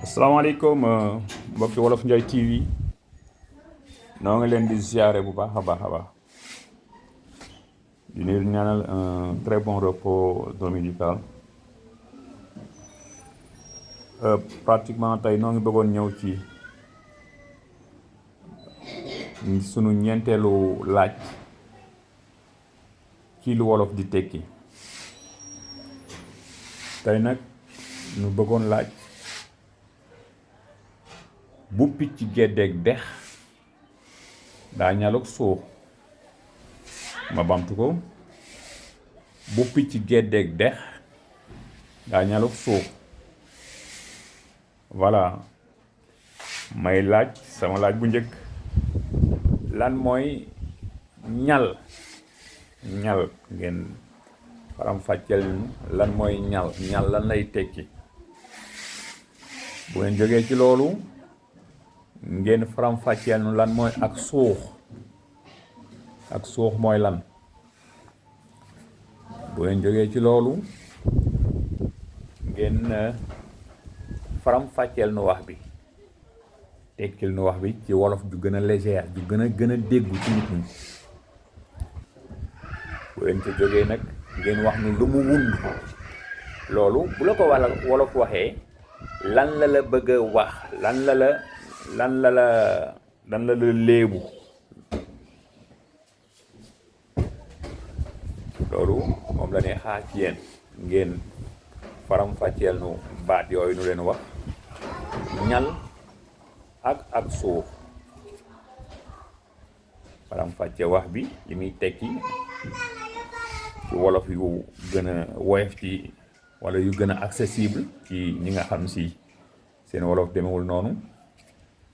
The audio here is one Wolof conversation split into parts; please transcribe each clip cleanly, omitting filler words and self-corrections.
asalaamaaleykum mbokki Wolof Ndiaye TV noo ngi leen di ziare bu baax a baax di leen ñaanal un très bon repos dominical. Pratiquement tey noo ngi bëggoon ñëw ci sunu ñeenteelu laaj ci lu wolof di tekki. tey nag ñu bëggoon laaj bu picc geddeeg dex daa ñalug suux. ma bamtu ko, bu picc geddeeg dex daa ñalug suux. voilà, may laaj sama laaj bu njëkk, lan mooy ñal ngeen faram fàcceel lan mooy ñal lan lay tekki. bu ngeen jógee ci loolu ngeen faram fàcceel nu lan mooy ak suux mooy lan. bu ngeen jógee ci loolu ngeen faram fàcceel nu wax bi, tekkil nu wax bi ci wolof ju gën a légère, ju gën a déggu ci nit ñi. bu ngeen ci jógee nag ngeen wax nu lu mu wund. loolu bu la ko wolof waxee lan la bëgg a wax, lan la léebu. loolu moom la ne xaar ci yéen ngeen faram fàcceel nu baat yooyu nu leen wax, ñal ak suux. faram fàcce wax bi li muy tekki ci wolof yu gën a woyof ci wala yu gën a accessible ci ñi nga xam si seen wolof demewul noonu,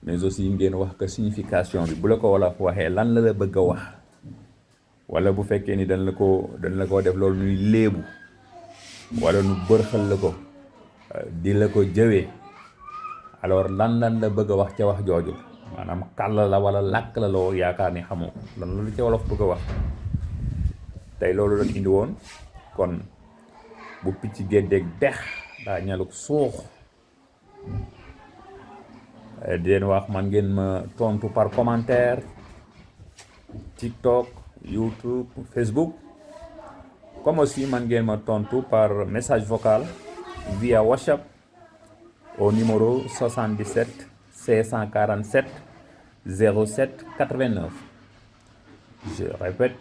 mais aussi ngeen wax que signification bi bu la ko wolof waxee lan la bëgg a wax. wala bu fekkee ni dañ la ko def loolu nuy léebu wala nu bërxal la ko di la ko jëwee, alors lan la bëgg a wax ca wax jooju. maanaam kàll la wala làkk la loo yaakaar ni xamoo lan la ca wolof bëgg a wax. tey loolu lañ indi woon. kon bu picc géddeeg dex daa ñalug suux, di leen wax man ngeen ma tontu par commentaire TikTok, YouTube, Facebook, comme aussi man ngeen ma tontu par message vocal via WhatsApp au numéro 77 547 07 89. Je répète,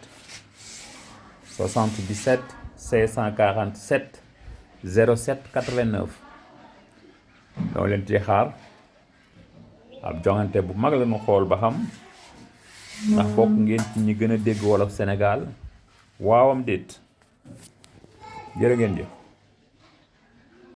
77 547 07 89. doo leen ci xaar. ab jongante bu mag la ñu xool ba xam ndax bokk ngeen ci ñi gën a dégg wolof Sénégal waawam déet. jërë ngeen jëf.